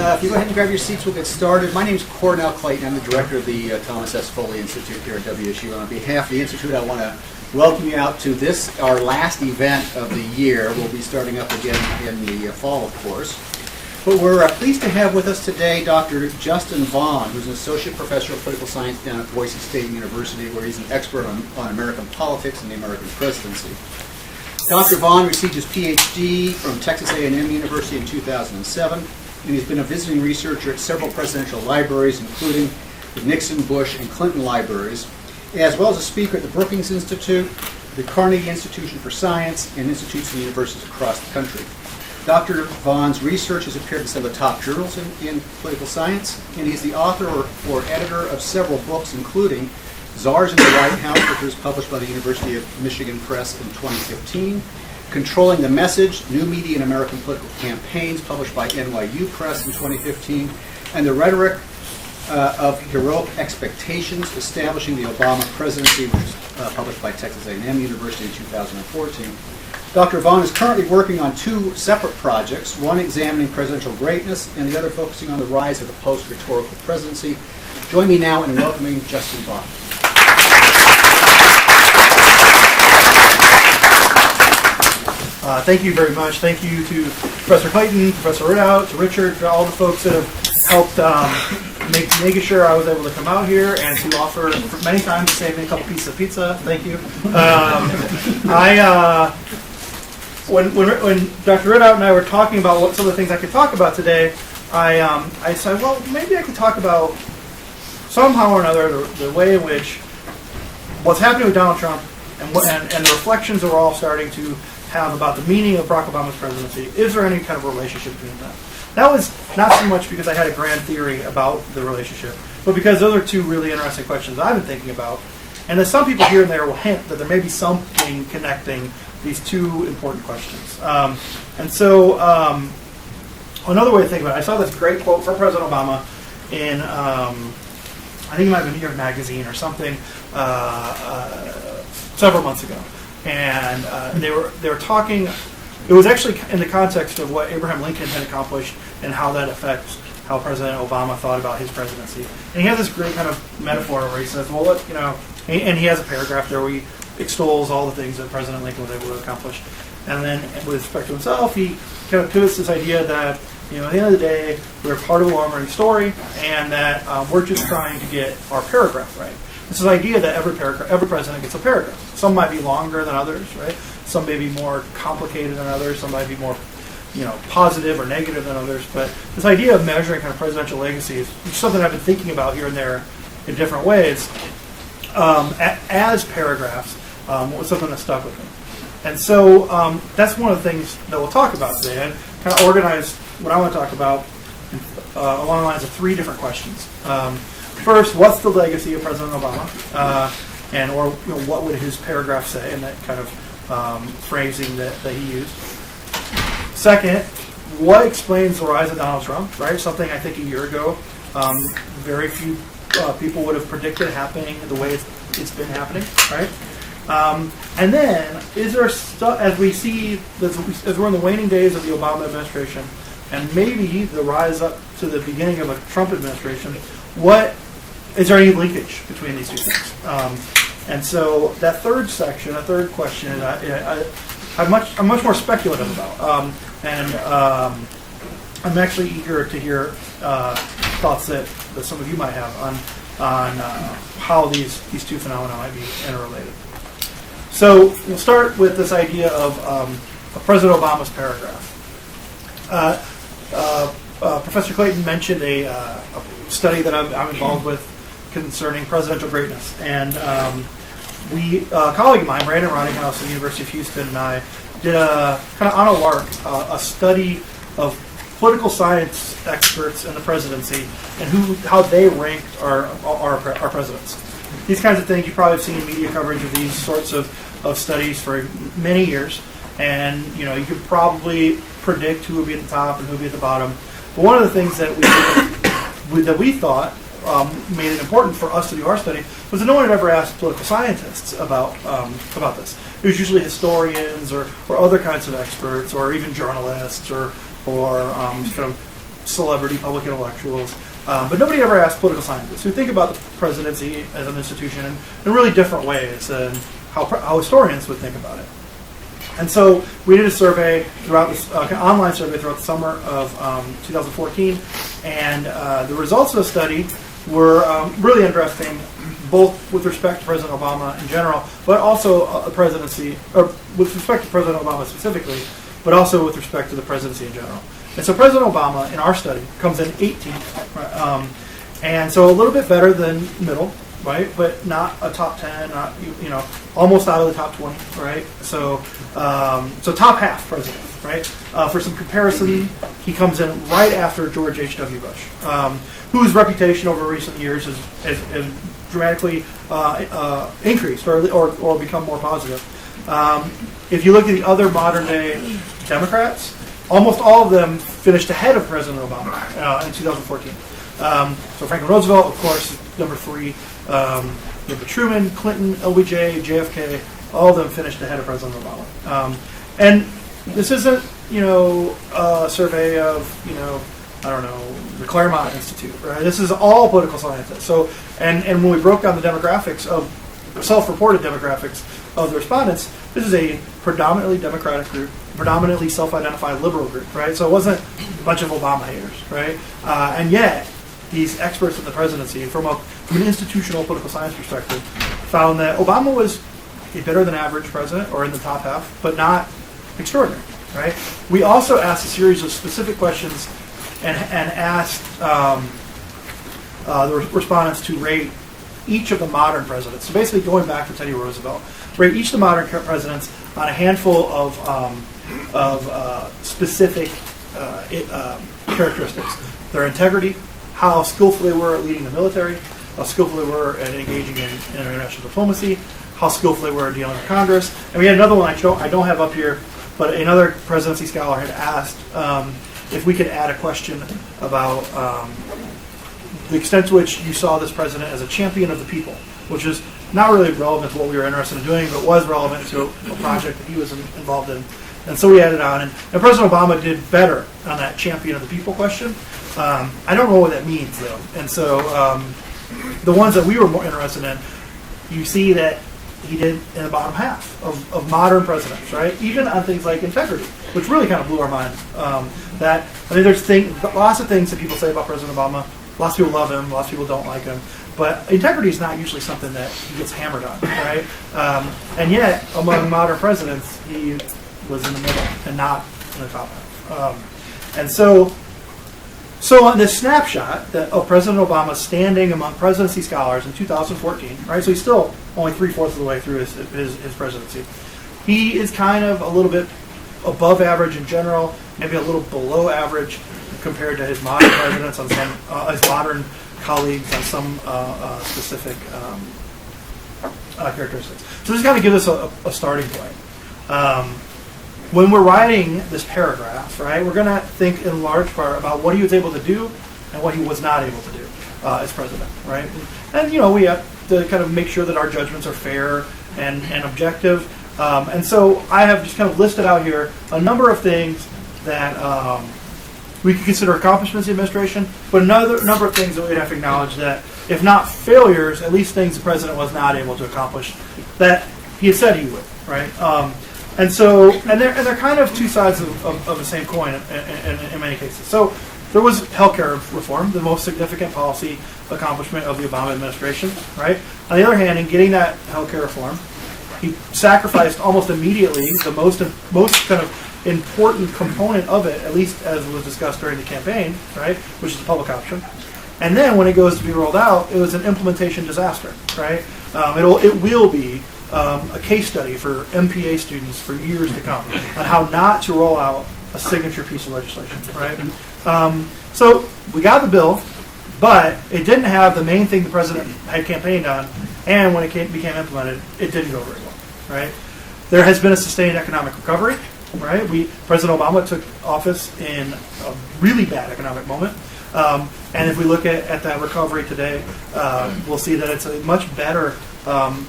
If you go ahead and grab your seats, we'll get started. My name is Cornell Clayton. I'm the director of the Thomas S. Foley Institute here at WSU. And on behalf of the Institute, I want to welcome you out to this, our last event of the year. We'll be starting up again in the fall, of course. But we're pleased to have with us today Dr. Justin Vaughn, who's an associate professor of political science down at Boise State University, where he's an expert on American politics and the American presidency. Dr. Vaughn received his PhD from Texas A&M University in 2007, and he's been a visiting researcher at several presidential libraries, including the Nixon, Bush, and Clinton libraries, as well as a speaker at the Brookings Institute, the Carnegie Institution for Science, and institutes and universities across the country. Dr. Vaughn's research has appeared in some of the top journals in political science, and he's the author or editor of several books, including Czars in the White House, which was published by the University of Michigan Press in 2015, Controlling the Message, New Media in American Political Campaigns, published by NYU Press in 2015, and The Rhetoric of Heroic Expectations, Establishing the Obama Presidency, which was published by Texas A&M University in 2014. Dr. Vaughn is currently working on two separate projects, one examining presidential greatness and the other focusing on the rise of the post-rhetorical presidency. Join me now in welcoming Justin Vaughn. Thank you very much. Thank you to Professor Clayton, Professor Ridout, to Richard, to all the folks that have helped making sure I was able to come out here and to offer many times to save me a couple pieces of pizza. Thank you. When Dr. Ridout and I were talking about what some of the things I could talk about today, I said, well, maybe I could talk about somehow or another the way in which what's happening with Donald Trump and the reflections that we're all starting to have about the meaning of Barack Obama's presidency. Is there any kind of relationship between them? That was not so much because I had a grand theory about the relationship, but because those are two really interesting questions I've been thinking about. And there's some people here and there will hint that there may be something connecting these two important questions. Another way to think about it, I saw this great quote from President Obama in, I think it might have been New York Magazine or something, several months ago. And they were talking. It was actually in the context of what Abraham Lincoln had accomplished and how that affects how President Obama thought about his presidency. And he has this great kind of metaphor where he says, well, look, and he has a paragraph there where he extols all the things that President Lincoln was able to accomplish. And then with respect to himself, he kind of pivots this idea that, at the end of the day, we're part of a long-running story, and that we're just trying to get our paragraph right. It's this idea that every president gets a paragraph. Some might be longer than others, right? Some may be more complicated than others. Some might be more, positive or negative than others. But this idea of measuring kind of presidential legacy is something I've been thinking about here and there in different ways. As paragraphs, was something that stuck with me. And so that's one of the things that we'll talk about today. I kind of organized what I want to talk about along the lines of three different questions. First, what's the legacy of President Obama, or what would his paragraph say, and that kind of phrasing that he used. Second, what explains the rise of Donald Trump? Right, something I think a year ago, very few people would have predicted happening the way it's been happening. Right, and then is there as we see as we're in the waning days of the Obama administration, and maybe the rise up to the beginning of a Trump administration, is there any linkage between these two things? And so that third question, I'm much more speculative about, I'm actually eager to hear thoughts that some of you might have on how these two phenomena might be interrelated. So we'll start with this idea of President Obama's paragraph. Professor Clayton mentioned a study that I'm involved with concerning presidential greatness. And a colleague of mine, Brandon Roninghouse at the University of Houston, and I did a kind of on a lark, a study of political science experts in the presidency and how they ranked our presidents. These kinds of things, you probably have seen media coverage of these sorts of studies for many years. And you could probably predict who would be at the top and who would be at the bottom. But one of the things that we thought made it important for us to do our study was that no one had ever asked political scientists about this. It was usually historians or other kinds of experts, or even journalists or kind of celebrity public intellectuals, but nobody ever asked political scientists who think about the presidency as an institution in really different ways than how historians would think about it. And so we did a survey throughout this online survey throughout the summer of 2014, and the results of the study were really interesting, both with respect to President Obama in general, but also the presidency, or with respect to President Obama specifically, but also with respect to the presidency in general. And so President Obama, in our study, comes in 18th, and so a little bit better than middle, right? But not a top 10, not almost out of the top 20, right? So so top half president, right? For some comparison, he comes in right after George H.W. Bush, whose reputation over recent years has dramatically increased or become more positive. If you look at the other modern day Democrats, almost all of them finished ahead of President Obama in 2014. So Franklin Roosevelt, of course, number 3. Truman, Clinton, LBJ, JFK, all of them finished ahead of President Obama. And this isn't, a survey of, the Claremont Institute, right? This is all political scientists. So, and when we broke down the demographics of self-reported demographics of the respondents, this is a predominantly Democratic group, predominantly self-identified liberal group, right? So it wasn't a bunch of Obama haters, right? And yet, these experts in the presidency, from an institutional political science perspective, found that Obama was a better than average president, or in the top half, but not extraordinary, right? We also asked a series of specific questions and asked the respondents to rate each of the modern presidents. So basically going back to Teddy Roosevelt, rate each of the modern presidents on a handful of specific characteristics. Their integrity, how skillful they were at leading the military, how skillful they were at engaging in international diplomacy, how skillful they were at dealing with Congress. And we had another one I don't have up here, but another presidency scholar had asked if we could add a question about the extent to which you saw this president as a champion of the people, which is not really relevant to what we were interested in doing, but was relevant to a project that he was involved in. And so we added on, and President Obama did better on that champion of the people question. I don't know what that means, though. And so the ones that we were more interested in, you see that he did in the bottom half of modern presidents, right? Even on things like integrity, which really kind of blew our mind. That I mean, there's lots of things that people say about President Obama. Lots of people love him, lots of people don't like him. But integrity is not usually something that he gets hammered on, right? And yet, among modern presidents, he was in the middle and not in the top half. And so on this snapshot of President Obama standing among presidency scholars in 2014, right? So he's still only 3/4 of the way through his presidency. He is kind of a little bit above average in general, maybe a little below average compared to his modern presidents on some, his modern colleagues on some specific characteristics. So this kind of gives us a starting point. When we're writing this paragraph, right, we're going to think in large part about what he was able to do and what he was not able to do as president, right? And we have to kind of make sure that our judgments are fair and objective. And so I have just kind of listed out here a number of things that we could consider accomplishments of the administration, but another number of things that we'd have to acknowledge that, if not failures, at least things the president was not able to accomplish that he had said he would, right? And they're kind of two sides of the same coin in many cases. So there was healthcare reform, the most significant policy accomplishment of the Obama administration, right? On the other hand, in getting that healthcare reform, he sacrificed almost immediately the most kind of important component of it, at least as was discussed during the campaign, right, which is the public option. And then when it goes to be rolled out, it was an implementation disaster, right? It will be a case study for MPA students for years to come on how not to roll out a signature piece of legislation, right? So we got the bill, but it didn't have the main thing the president had campaigned on, and when it became implemented, it didn't go very well, right? There has been a sustained economic recovery, right? President Obama took office in a really bad economic moment. And if we look at that recovery today, we'll see that it's a much better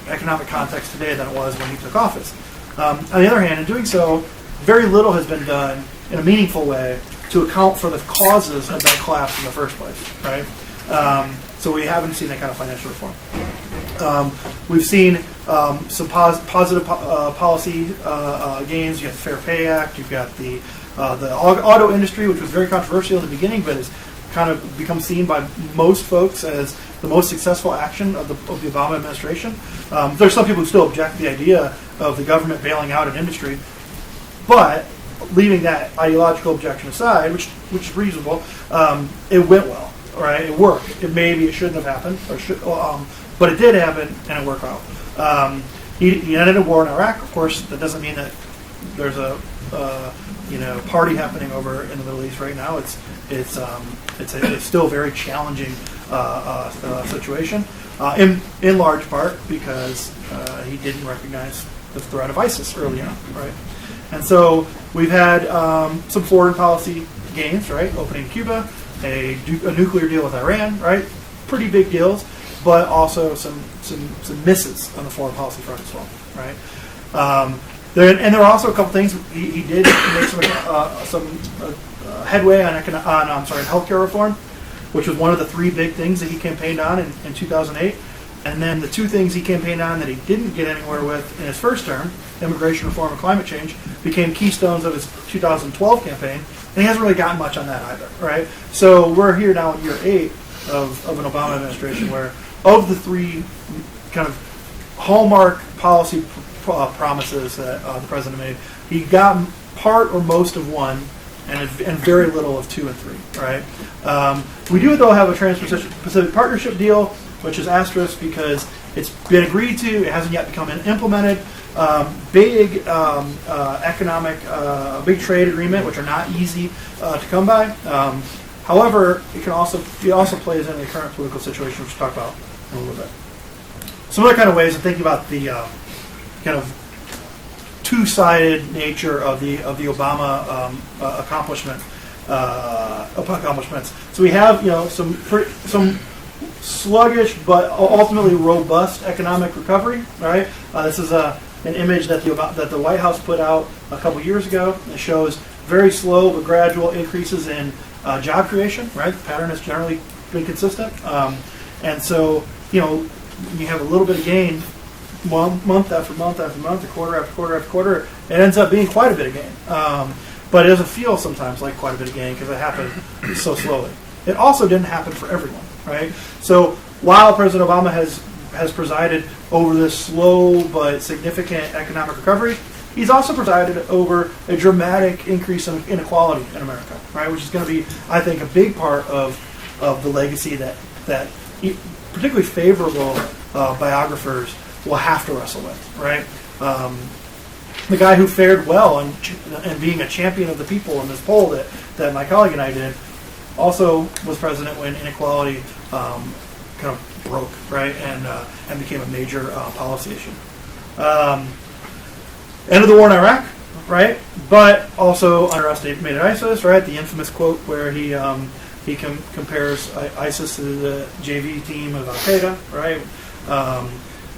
economic context today than it was when he took office. On the other hand, in doing so, very little has been done in a meaningful way to account for the causes of that collapse in the first place, right? So we haven't seen that kind of financial reform. We've seen some positive policy gains. You have the Fair Pay Act. You've got the auto industry, which was very controversial in the beginning, but has kind of become seen by most folks as the most successful action of the Obama administration. There's some people who still object to the idea of the government bailing out an industry, but leaving that ideological objection aside, which is reasonable, it went well. Right, it worked. Maybe it shouldn't have happened, but it did happen, and it worked out. He ended a war in Iraq. Of course, that doesn't mean that there's a party happening over in the Middle East right now. It's still a very challenging situation, in large part because he didn't recognize the threat of ISIS early on, right? And so we've had some foreign policy gains, right? Opening Cuba. A nuclear deal with Iran, right? Pretty big deals, but also some misses on the foreign policy front as well, right? There are also a couple things he did make some headway on healthcare reform, which was one of the three big things that he campaigned on in 2008. And then the two things he campaigned on that he didn't get anywhere with in his first term, immigration reform and climate change, became keystones of his 2012 campaign. And he hasn't really gotten much on that either, right? So we're here now in year 8 of an Obama administration where of the three kind of hallmark policy promises that the president made, he got part or most of one and very little of 2 and 3, right? We do, though, have a Trans-Pacific Partnership deal, which is asterisk because it's been agreed to, it hasn't yet become implemented. Big economic, big trade agreement, which are not easy to come by. However, it also plays into the current political situation, which we'll talk about in a little bit. Some other kind of ways of thinking about the kind of two-sided nature of the Obama accomplishments. So we have some sluggish but ultimately robust economic recovery. Right, this is an image that the White House put out a couple years ago. It shows very slow but gradual increases in job creation. Right, the pattern has generally been consistent, and so you have a little bit of gain month after month after month, quarter after quarter after quarter. It ends up being quite a bit of gain, but it doesn't feel sometimes like quite a bit of gain because it happened so slowly. It also didn't happen for everyone. Right, so while President Obama has presided over this slow but significant economic recovery, he's also presided over a dramatic increase in inequality in America, right? Which is going to be, I think, a big part of the legacy that particularly favorable biographers will have to wrestle with, right? The guy who fared well and being a champion of the people in this poll that my colleague and I did also was president when inequality kind of broke, right, and became a major policy issue. End of the war in Iraq, right, but also underestimated ISIS, right? The infamous quote where he compares ISIS to the JV team of Al Qaeda, right?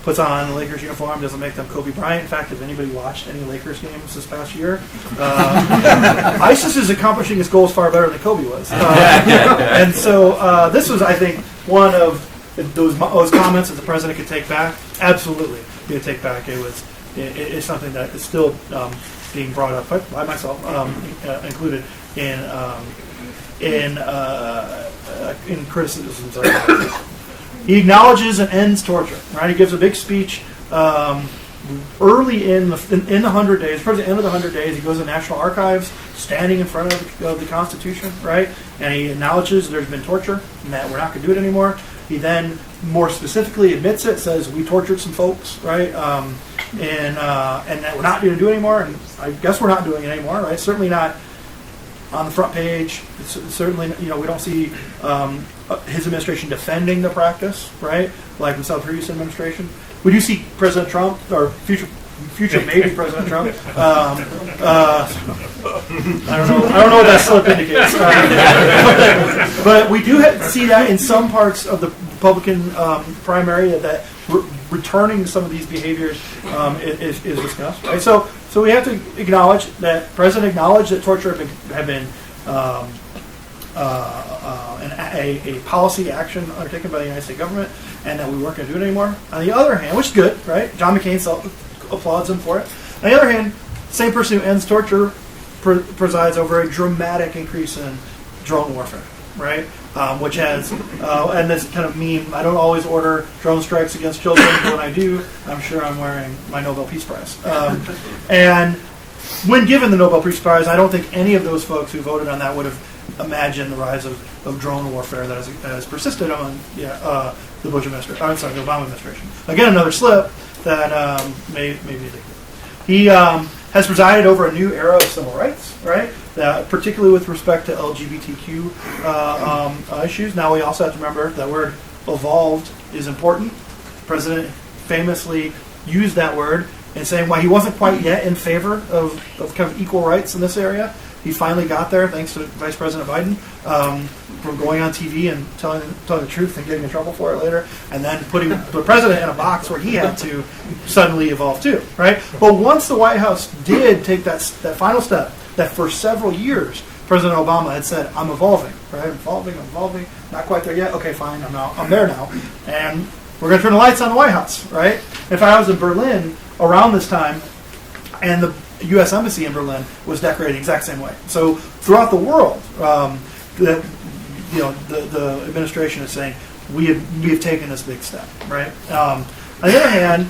Puts on the Lakers uniform, doesn't make them Kobe Bryant. In fact, if anybody watched any Lakers games this past year, ISIS is accomplishing its goals far better than Kobe was. And so this was, I think, one of those comments that the president could take back. Absolutely, he could take back. It's something that is still being brought up by myself, included in criticisms of ISIS. He acknowledges and ends torture. Right, he gives a big speech early in the 100 days. Towards the end of the 100 days, he goes to National Archives, standing in front of the Constitution, right, and he acknowledges there's been torture and that we're not going to do it anymore. He then more specifically admits it, says we tortured some folks, right, and that we're not going to do it anymore. And I guess we're not doing it anymore, right? Certainly not on the front page. It's certainly, we don't see his administration defending the practice, right? Like we saw the previous administration. We do see President Trump, or future maybe President Trump. I don't know what that slip indicates. But we do see that in some parts of the Republican primary that returning to some of these behaviors is discussed. Right? So we have to acknowledge that President acknowledged that torture had been a policy action undertaken by the United States government, and that we weren't going to do it anymore. On the other hand, which is good, right? John McCain applauds him for it. On the other hand, same person who ends torture presides over a dramatic increase in drone warfare, right? Which has, and this kind of meme, I don't always order drone strikes against children, but when I do, I'm sure I'm wearing my Nobel Peace Prize. And when given the Nobel Peace Prize, I don't think any of those folks who voted on that would have imagined the rise of drone warfare that has persisted on the Bush administration. I'm sorry, the Obama administration. Again, another slip that may be addictive. He has presided over a new era of civil rights, right? Particularly with respect to LGBTQ issues. Now we also have to remember that word "evolved" is important. The president famously used that word in saying why he wasn't quite yet in favor of kind of equal rights in this area. He finally got there thanks to Vice President Biden, from going on TV and telling the truth and getting in trouble for it later, and then putting the president in a box where he had to suddenly evolve too, right? But once the White House did take that final step, that for several years President Obama had said, "I'm evolving, right? I'm evolving, not quite there yet. Okay, fine, I'm there now, and we're going to turn the lights on the White House, right?" If I was in Berlin around this time, and the U.S. Embassy in Berlin was decorated the exact same way. So throughout the world, the administration is saying we have taken this big step, right? On the other hand,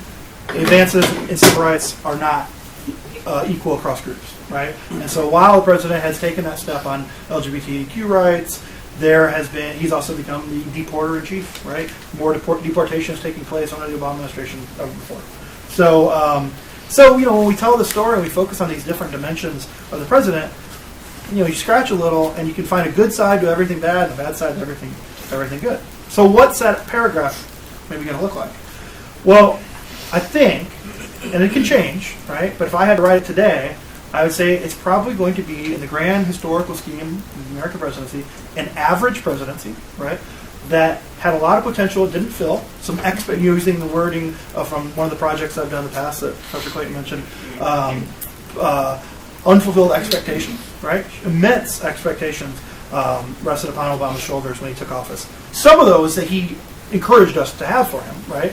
advances in civil rights are not equal across groups, right? And so while the president has taken that step on LGBTQ rights, he's also become the deporter in chief, right? More deportations taking place under the Obama administration than before. So, when we tell the story and we focus on these different dimensions of the president, you scratch a little and you can find a good side to everything bad and a bad side to everything good. So what's that paragraph maybe going to look like? Well, I think, and it can change, right? But if I had to write it today, I would say it's probably going to be, in the grand historical scheme of the American presidency, an average presidency, right? That had a lot of potential, didn't fill. Using the wording from one of the projects I've done in the past that Professor Clayton mentioned, unfulfilled expectations, right? Immense expectations rested upon Obama's shoulders when he took office. Some of those that he encouraged us to have for him, right?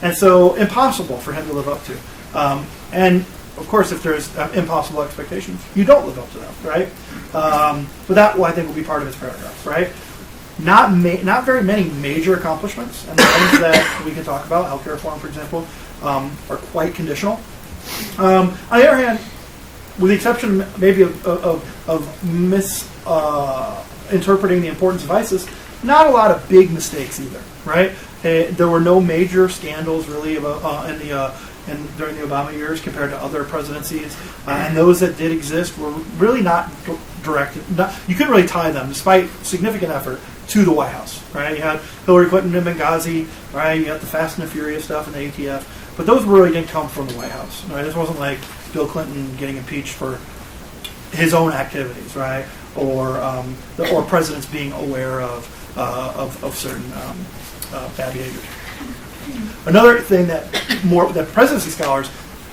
And so impossible for him to live up to. And of course, if there's impossible expectations, you don't live up to them, right? But that, I think, will be part of his paragraph, right? Not very many major accomplishments, and the things that we can talk about, healthcare reform, for example, are quite conditional. On the other hand, with the exception maybe of misinterpreting the importance of ISIS, not a lot of big mistakes either, right? There were no major scandals really during the Obama years compared to other presidencies, and those that did exist were really not directed. You couldn't really tie them, despite significant effort, to the White House, right? You had Hillary Clinton in Benghazi, right? You got the Fast and the Furious stuff in the ATF, but those really didn't come from the White House, right? This wasn't like Bill Clinton getting impeached for his own activities, right? Or presidents being aware of certain bad behaviors. Another thing that presidency scholars,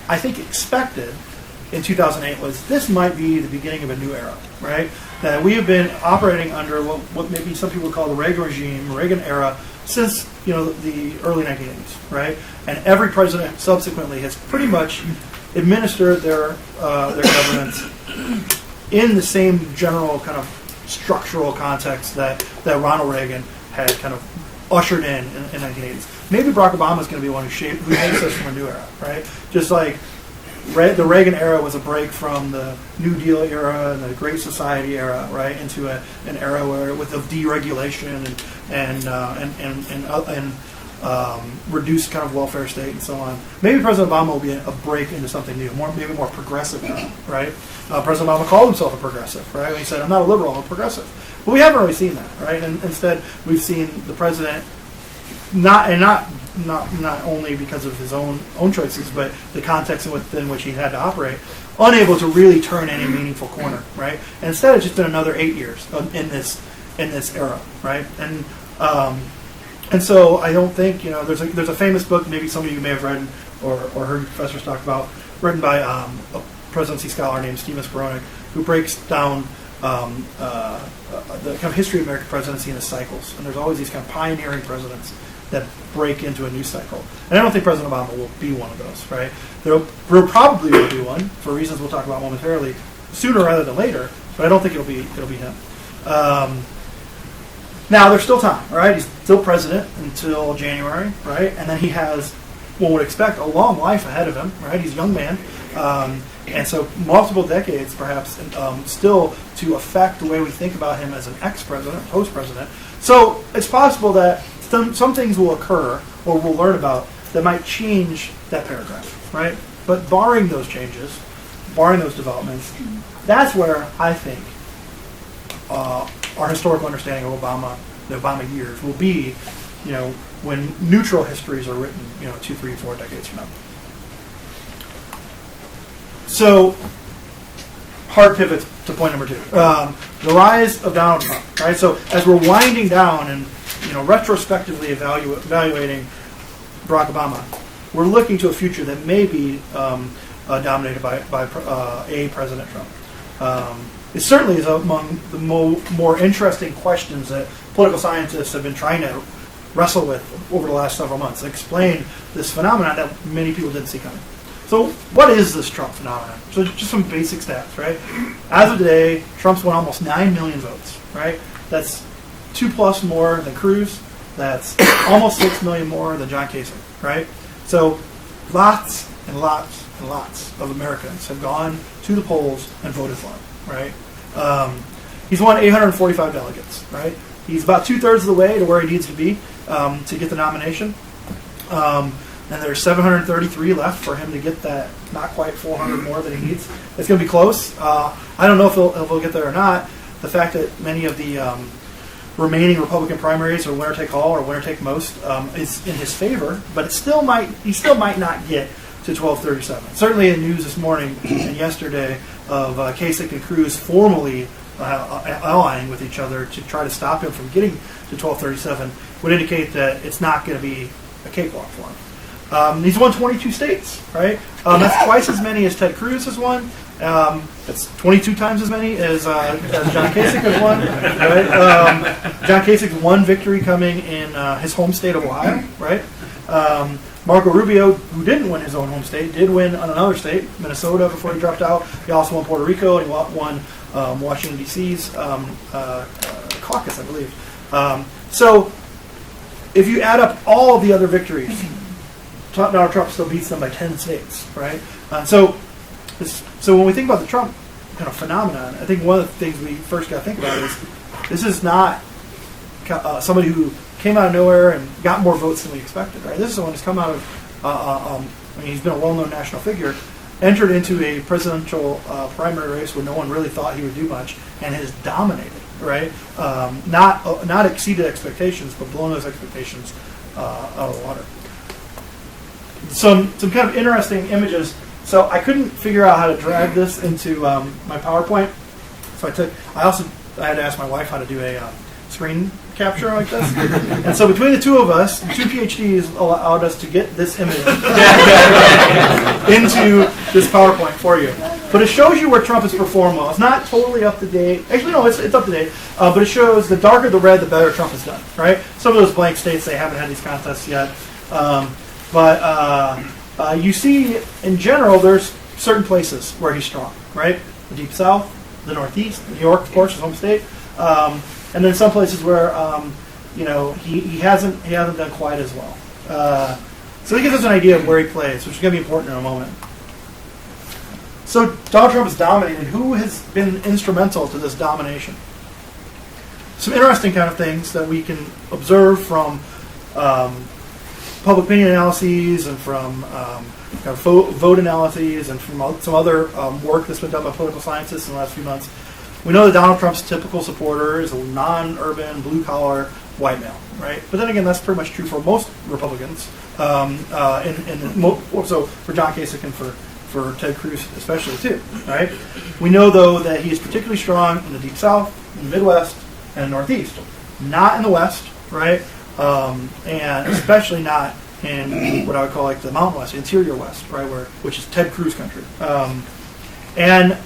I think, expected in 2008 was this might be the beginning of a new era, right? That we have been operating under what maybe some people would call the Reagan regime, Reagan era, since the early 1980s, right? And every president subsequently has pretty much administered their governments in the same general kind of structural context that Ronald Reagan had kind of ushered in the 1980s. Maybe Barack Obama is going to be one who takes us from a new era, right? Just like the Reagan era was a break from the New Deal era and the Great Society era, right, into an era where with deregulation and reduced kind of welfare state and so on. Maybe President Obama will be a break into something new, maybe more progressive era, right? President Obama called himself a progressive, right? He said, "I'm not a liberal, I'm a progressive." But we haven't really seen that, right? And instead, we've seen the president not only because of his own choices, but the context within which he had to operate, unable to really turn any meaningful corner, right? And instead, it's just been another 8 years in this era, right? And so I don't think there's a famous book maybe some of you may have read or heard professors talk about, written by a presidency scholar named Stephen Spironic, who breaks down the kind of history of American presidency in the cycles, and there's always these kind of pioneering presidents that break into a new cycle. And I don't think President Obama will be one of those, right? There probably will be one for reasons we'll talk about momentarily, sooner rather than later. But I don't think it'll be him. Now there's still time, right? He's still president until January, right? And then he has, one would expect, a long life ahead of him, right? He's a young man, and so multiple decades, perhaps, still to affect the way we think about him as an ex-president, post-president. So it's possible that some things will occur, or we'll learn about, that might change that paragraph, right? But barring those changes, barring those developments, that's where I think our historical understanding of Obama, the Obama years, will be, when neutral histories are written, 2, 3, 4 decades from now. So, hard pivot to point number 2. The rise of Donald Trump, right? So, as we're winding down and, retrospectively evaluating Barack Obama, we're looking to a future that may be dominated by a President Trump. It certainly is among the more interesting questions that political scientists have been trying to wrestle with over the last several months, explain this phenomenon that many people didn't see coming. So what is this Trump phenomenon? So just some basic stats, right? As of today, Trump's won almost 9 million votes, right? That's 2+ more than Cruz. That's almost 6 million more than John Kasich, right? So lots and lots and lots of Americans have gone to the polls and voted for him, right? He's won 845 delegates, right? He's about 2/3 of the way to where he needs to be to get the nomination. And there's 733 left for him to get that, not quite 400 more that he needs. It's going to be close. I don't know if he'll get there or not. The fact that many of the remaining Republican primaries are winner take all or winner take most is in his favor, but he still might not get to 1237. Certainly in news this morning and yesterday of Kasich and Cruz formally allying with each other to try to stop him from getting to 1237 would indicate that it's not going to be a cakewalk for him. He's won 22 states, right? That's twice as many as Ted Cruz has won. That's 22 times as many as John Kasich has won. Right? John Kasich's one victory coming in his home state of Ohio, right? Marco Rubio, who didn't win his own home state, did win on another state, Minnesota, before he dropped out. He also won Puerto Rico, and he won Washington, D.C.'s caucus, I believe. So if you add up all of the other victories, Donald Trump still beats them by 10 states, right? So when we think about the Trump kind of phenomenon, I think one of the things we first got to think about is this is not somebody who came out of nowhere and got more votes than we expected, right? This is someone who's come out of, he's been a well-known national figure, entered into a presidential primary race where no one really thought he would do much, and has dominated, right? Not exceeded expectations, but blown those expectations out of the water. Some kind of interesting images. So I couldn't figure out how to drag this into my PowerPoint. So I had to ask my wife how to do a screen capture like this. And so between the two of us, the 2 PhDs allowed us to get this image into this PowerPoint for you. But it shows you where Trump has performed well. It's not totally up to date. Actually, no, it's up to date. But it shows the darker the red, the better Trump has done, right? Some of those blank states, they haven't had these contests yet. But you see, in general, there's certain places where he's strong, right? The Deep South, the Northeast, New York, of course, his home state, and then some places where he hasn't done quite as well. So he gives us an idea of where he plays, which is going to be important in a moment. So Donald Trump has dominated. Who has been instrumental to this domination? Some interesting kind of things that we can observe from public opinion analyses and from kind of vote analyses and from some other work that's been done by political scientists in the last few months. We know that Donald Trump's typical supporter is a non-urban, blue-collar white male, right? But then again, that's pretty much true for most Republicans. So for John Kasich and for Ted Cruz especially too, right? We know though that he is particularly strong in the Deep South, in the Midwest, and the Northeast. Not in the West, right? And especially not in what I would call like the Mountain West, interior West, right, which is Ted Cruz country. And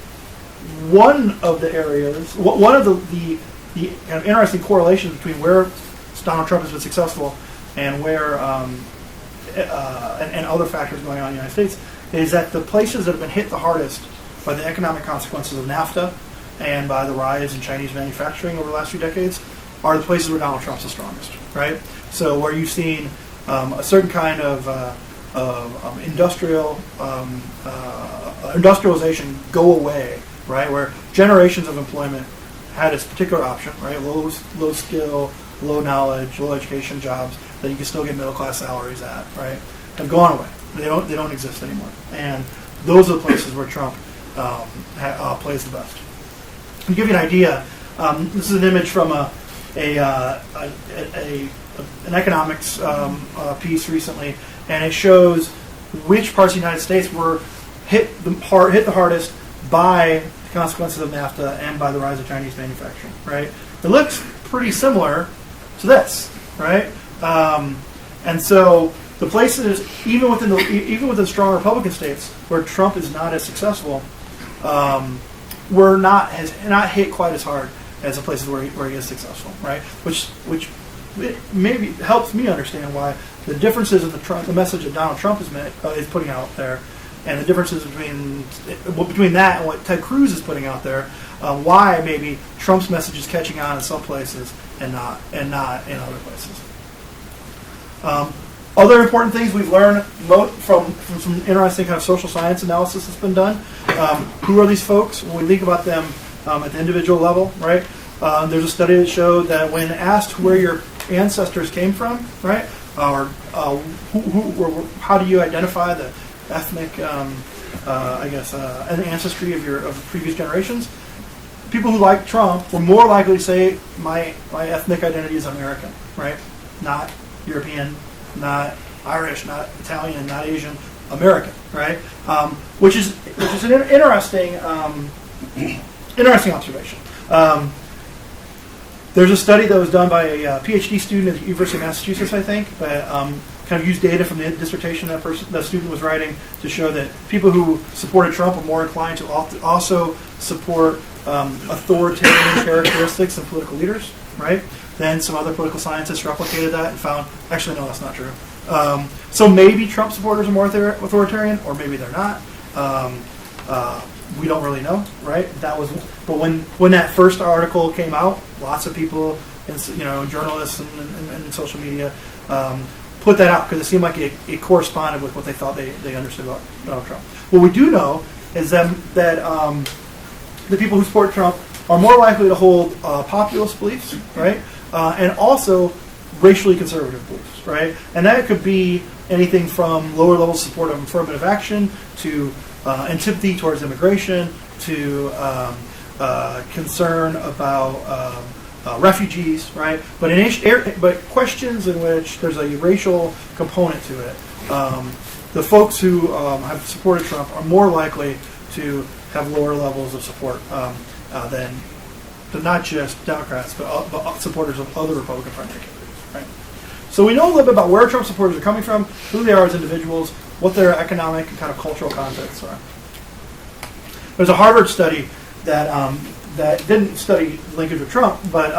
one of the areas, one of the kind of interesting correlations between where Donald Trump has been successful and where and other factors going on in the United States is that the places that have been hit the hardest by the economic consequences of NAFTA and by the rise in Chinese manufacturing over the last few decades are the places where Donald Trump's the strongest, right? So where you've seen a certain kind of industrialization go away, right? Where generations of employment had its particular option, right? Low skill, low knowledge, low education jobs that you can still get middle class salaries at, right? Have gone away. They don't exist anymore. And those are the places where Trump plays the best. To give you an idea, this is an image from an economics piece recently, and it shows which parts of the United States were hit the hardest by the consequences of NAFTA and by the rise of Chinese manufacturing. Right? It looks pretty similar to this, right? And so the places, even within strong Republican states where Trump is not as successful, has not hit quite as hard as the places where he is successful, right? Which maybe helps me understand why the differences in the message that Donald Trump is putting out there, and the differences between that and what Ted Cruz is putting out there, why maybe Trump's message is catching on in some places and not in other places. Other important things we've learned from some interesting kind of social science analysis that's been done. Who are these folks? When we think about them at the individual level, right? There's a study that showed that when asked where your ancestors came from, right, or how do you identify the ethnic, ancestry of previous generations, people who like Trump were more likely to say my ethnic identity is American, right, not European, not Irish, not Italian, not Asian, American, right? Which is an interesting observation. There's a study that was done by a PhD student at the University of Massachusetts, I think, but kind of used data from the dissertation that student was writing to show that people who supported Trump are more inclined to also support authoritarian characteristics in political leaders, right? Then some other political scientists replicated that and found, actually, no, that's not true. So maybe Trump supporters are more authoritarian, or maybe they're not. We don't really know, right? But when that first article came out, lots of people, journalists and social media, put that out because it seemed like it corresponded with what they thought they understood about Donald Trump. What we do know is that the people who support Trump are more likely to hold populist beliefs, right? And also racially conservative beliefs, right? And that could be anything from lower level support of affirmative action to antipathy towards immigration to concern about refugees, right? But questions in which there's a racial component to it, the folks who have supported Trump are more likely to have lower levels of support than not just Democrats, but supporters of other Republican primary candidates, right? So we know a little bit about where Trump supporters are coming from, who they are as individuals, what their economic and kind of cultural contexts are. There's a Harvard study that didn't study linkage with Trump, but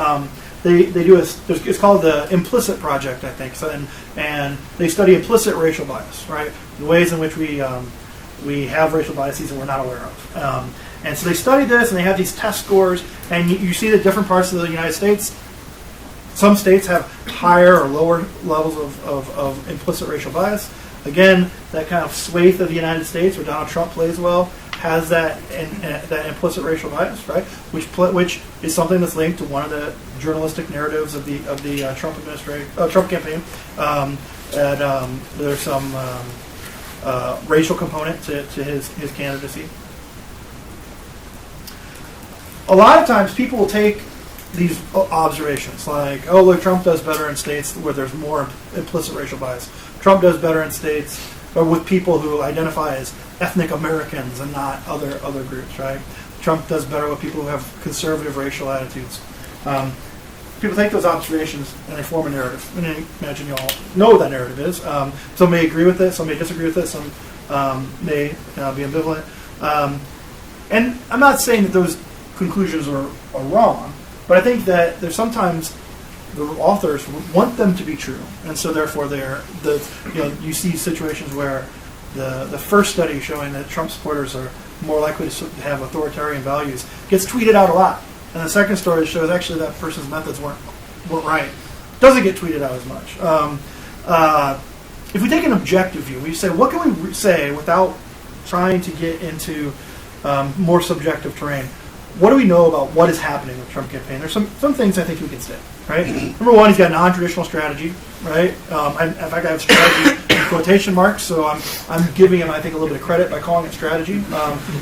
they do it's called the Implicit Project, I think. So, and they study implicit racial bias, right? The ways in which we have racial biases that we're not aware of. And so they study this, and they have these test scores, and you see that different parts of the United States, some states have higher or lower levels of implicit racial bias. Again, that kind of swathe of the United States where Donald Trump plays well has that implicit racial bias, right? Which is something that's linked to one of the journalistic narratives of the Trump campaign. There's some racial component to his candidacy. A lot of times people will take these observations like, oh, look, Trump does better in states where there's more implicit racial bias. Trump does better in states or with people who identify as ethnic Americans and not other groups, right? Trump does better with people who have conservative racial attitudes. People take those observations and they form a narrative. And I imagine you all know what that narrative is. Some may agree with it, some may disagree with it, some may be ambivalent. And I'm not saying that those conclusions are wrong, but I think that there's sometimes the authors want them to be true, and so therefore you see situations where the first study showing that Trump supporters are more likely to have authoritarian values gets tweeted out a lot, and the second story shows actually that person's methods weren't right. Doesn't get tweeted out as much. If we take an objective view, we say, what can we say without trying to get into more subjective terrain? What do we know about what is happening with the Trump campaign? There's some things I think we can say, right? Number one, he's got a non-traditional strategy, right? In fact, I have strategy in quotation marks, so I'm giving him, I think, a little bit of credit by calling it strategy.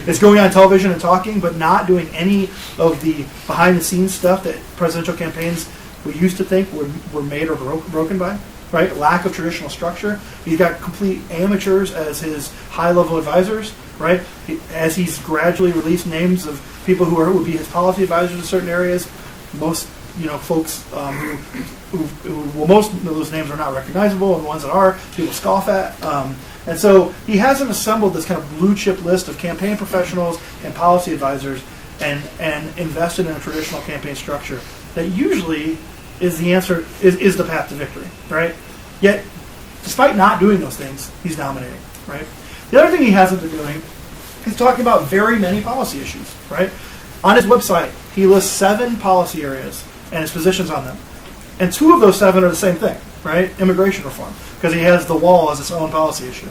It's going on television and talking, but not doing any of the behind-the-scenes stuff that presidential campaigns we used to think were made or broken by, right? Lack of traditional structure. He's got complete amateurs as his high-level advisors, right? As he's gradually released names of people who would be his policy advisors in certain areas, most folks most of those names are not recognizable, and the ones that are, people scoff at. And so he hasn't assembled this kind of blue chip list of campaign professionals and policy advisors and invested in a traditional campaign structure that usually is the answer, is the path to victory, right? Yet, despite not doing those things, he's dominating, right? The other thing he hasn't been doing is talking about very many policy issues, right? On his website, he lists 7 policy areas and his positions on them. And 2 of those 7 are the same thing, right? Immigration reform, because he has the wall as its own policy issue.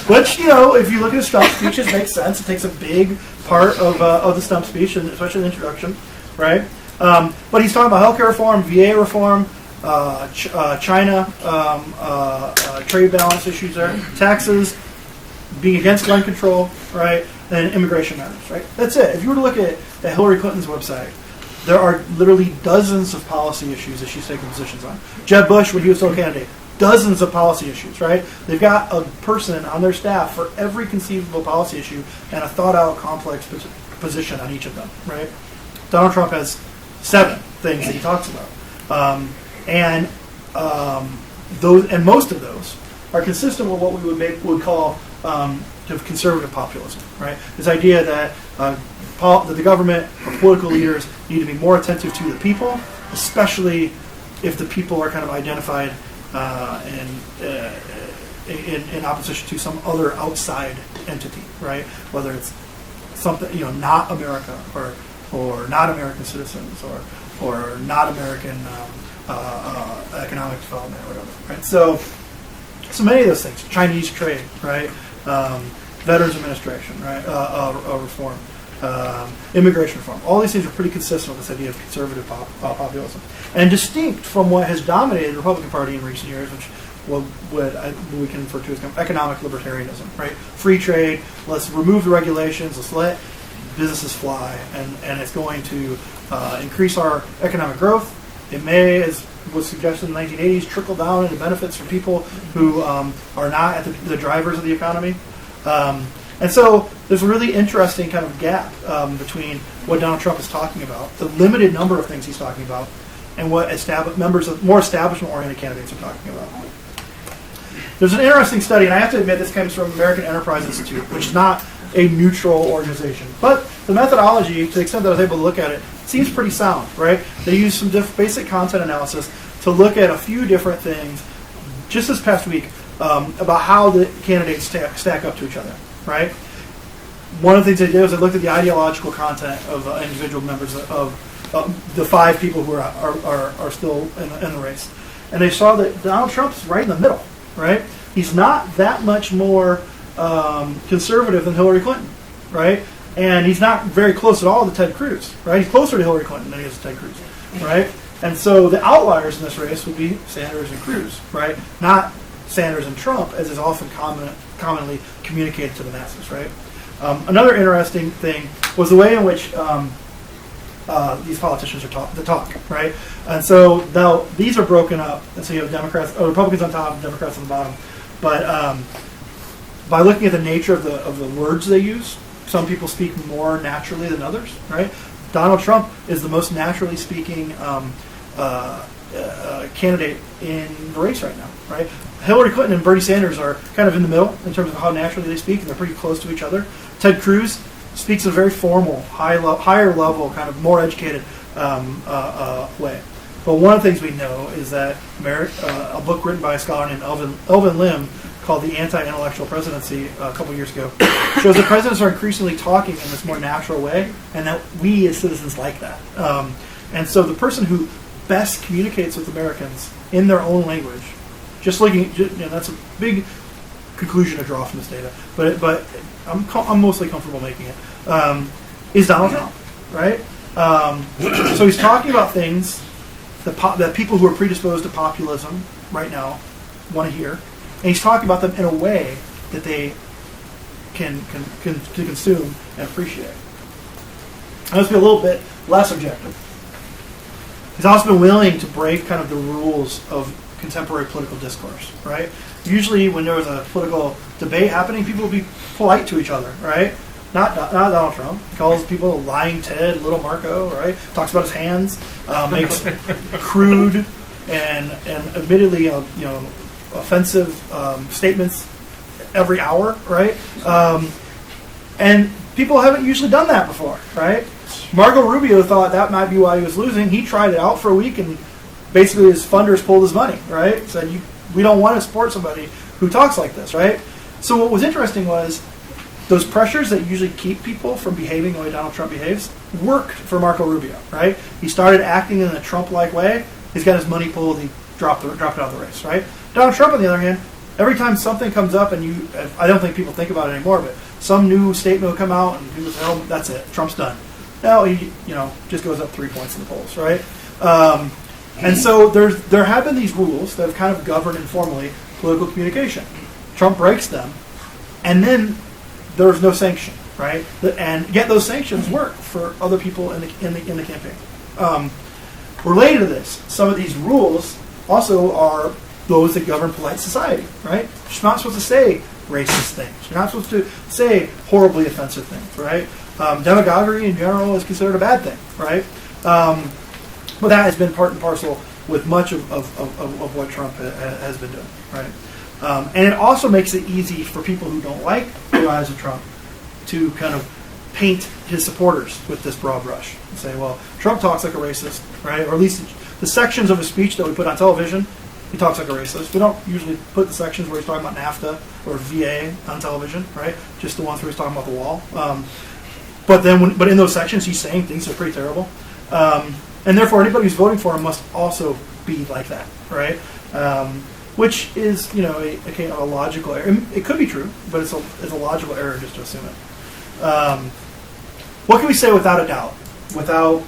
Which, if you look at his stump speech, it makes sense. It takes a big part of the stump speech, and especially the introduction, right? But he's talking about healthcare reform, VA reform, China, trade balance issues there, taxes, being against gun control, right, and immigration matters, right? That's it. If you were to look at Hillary Clinton's website, there are literally dozens of policy issues that she's taking positions on. Jeb Bush, when he was still a candidate, dozens of policy issues, right? They've got a person on their staff for every conceivable policy issue and a thought-out, complex position on each of them, right? Donald Trump has 7 things that he talks about, and most of those are consistent with what we would call conservative populism, right? This idea that the government or political leaders need to be more attentive to the people, especially if the people are kind of identified in opposition to some other outside entity, right? Whether it's something not America or not American citizens or not American economic development or whatever, right? So many of those things, Chinese trade, right? Veterans Administration, right? Reform, immigration reform. All these things are pretty consistent with this idea of conservative populism, and distinct from what has dominated the Republican Party in recent years, which we can refer to as kind of economic libertarianism, right? Free trade. Let's remove the regulations. Let's let businesses fly, and it's going to increase our economic growth. It may, as was suggested in the 1980s, trickle down into benefits for people who are not at the drivers of the economy. And so there's a really interesting kind of gap between what Donald Trump is talking about, the limited number of things he's talking about, and what more establishment-oriented candidates are talking about. There's an interesting study, and I have to admit this comes from American Enterprise Institute, which is not a neutral organization. But the methodology, to the extent that I was able to look at it, seems pretty sound, right? They use some basic content analysis to look at a few different things just this past week about how the candidates stack up to each other, right? One of the things they did was they looked at the ideological content of individual members of the 5 people who are still in the race. And they saw that Donald Trump's right in the middle, right? He's not that much more conservative than Hillary Clinton, right? And he's not very close at all to Ted Cruz, right? He's closer to Hillary Clinton than he is to Ted Cruz, right? And so the outliers in this race would be Sanders and Cruz, right? Not Sanders and Trump, as is often commonly communicated to the masses, right? Another interesting thing was the way in which these politicians are talk, right? And so now these are broken up, and so you have Republicans on top, Democrats on the bottom. But by looking at the nature of the words they use, some people speak more naturally than others, right? Donald Trump is the most naturally speaking candidate in the race right now, right? Hillary Clinton and Bernie Sanders are kind of in the middle in terms of how naturally they speak, and they're pretty close to each other. Ted Cruz speaks in a very formal, higher level, kind of more educated way. But one of the things we know is that a book written by a scholar named Elvin Lim called The Anti-Intellectual Presidency a couple years ago shows that presidents are increasingly talking in this more natural way, and that we as citizens like that. And so the person who best communicates with Americans in their own language, that's a big conclusion to draw from this data, but I'm mostly comfortable making it, is Donald Trump, right? So he's talking about things that people who are predisposed to populism right now want to hear, and he's talking about them in a way that they can consume and appreciate. And let's be a little bit less objective. He's also been willing to break kind of the rules of contemporary political discourse, right? Usually when there was a political debate happening, people would be polite to each other, right? Not Donald Trump. He calls people lying Ted, little Marco, right? Talks about his hands, makes crude and admittedly offensive statements every hour, right? And people haven't usually done that before, right? Marco Rubio thought that might be why he was losing. He tried it out for a week, and basically his funders pulled his money, right? Said, we don't want to support somebody who talks like this, right? So what was interesting was those pressures that usually keep people from behaving the way Donald Trump behaves worked for Marco Rubio, right? He started acting in a Trump-like way. He's got his money pulled. He dropped it out of the race, right? Donald Trump, on the other hand, every time something comes up, and I don't think people think about it anymore, but some new statement will come out, and people say, "Oh, that's it, Trump's done." Now he, just goes up 3 points in the polls, right? And so there have been these rules that have kind of governed informally political communication. Trump breaks them, and then there's no sanction, right? And yet those sanctions work for other people in the campaign. Related to this, some of these rules also are those that govern polite society, right? You're not supposed to say racist things. You're not supposed to say horribly offensive things, right? Demagoguery in general is considered a bad thing, right? But that has been part and parcel with much of what Trump has been doing, right? And it also makes it easy for people who don't like the rise of Trump to kind of paint his supporters with this broad brush and say, well, Trump talks like a racist, right? Or at least the sections of his speech that we put on television, he talks like a racist. We don't usually put the sections where he's talking about NAFTA or VA on television, right? Just the ones where he's talking about the wall. But in those sections, he's saying things that are pretty terrible. And therefore, anybody who's voting for him must also be like that, right? Which is, a logical error. It could be true, but it's a logical error just to assume it. What can we say without a doubt, without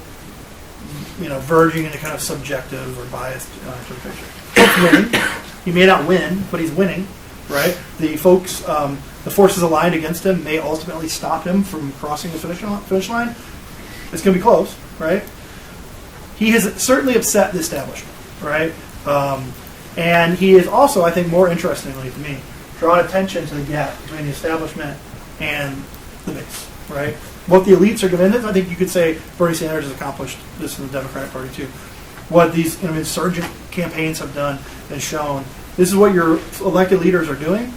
verging into kind of subjective or biased interpretation? Trump's winning. He may not win, but he's winning, right? The forces aligned against him may ultimately stop him from crossing the finish line. It's going to be close, right? He has certainly upset the establishment, right? And he is also, I think, more interestingly to me, drawn attention to the gap between the establishment and the base, right? What the elites are doing, I think you could say Bernie Sanders has accomplished this in the Democratic Party too. What these insurgent campaigns have done and shown, this is what your elected leaders are doing,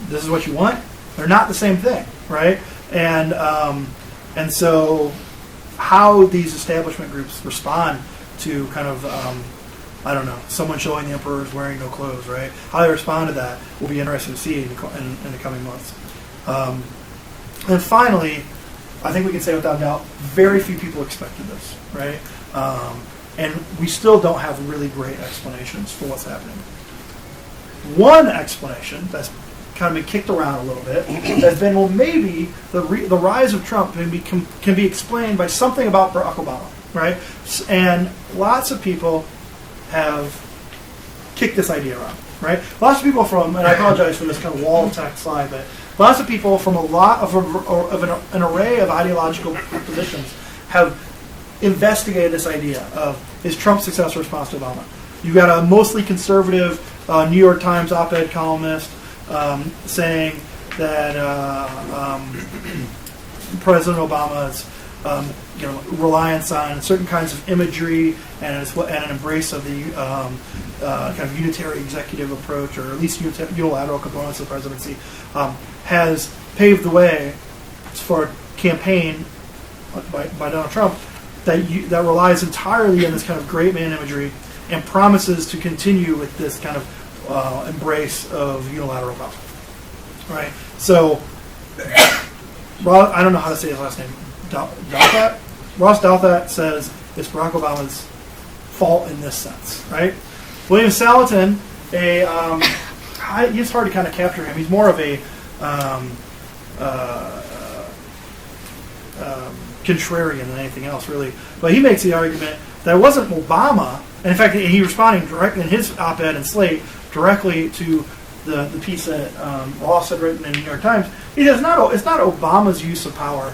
this is what you want. They're not the same thing, right? And so how these establishment groups respond to kind of, someone showing the emperor is wearing no clothes, right? How they respond to that will be interesting to see in the coming months. And finally, I think we can say without doubt, very few people expected this, right? And we still don't have really great explanations for what's happening. One explanation that's kind of been kicked around a little bit has been, well, maybe the rise of Trump can be explained by something about Barack Obama, right? And lots of people have kicked this idea around, right? Lots of people and I apologize for this kind of wall of text slide, but lots of people from a lot of an array of ideological positions have investigated this idea of, is Trump's successor response to Obama? You've got a mostly conservative New York Times op-ed columnist saying that President Obama's reliance on certain kinds of imagery and an embrace of the kind of unitary executive approach, or at least unilateral components of the presidency, has paved the way for a campaign by Donald Trump that relies entirely on this kind of great man imagery and promises to continue with this kind of embrace of unilateral power. Right? So, I don't know how to say his last name. Douthat? Ross Douthat says it's Barack Obama's fault in this sense. Right? William Salatin, it's hard to kind of capture him. He's more of a contrarian than anything else, really. But he makes the argument that it wasn't Obama, and in fact, he responding directly in his op-ed in Slate directly to the piece that Ross had written in the New York Times. He says it's not Obama's use of power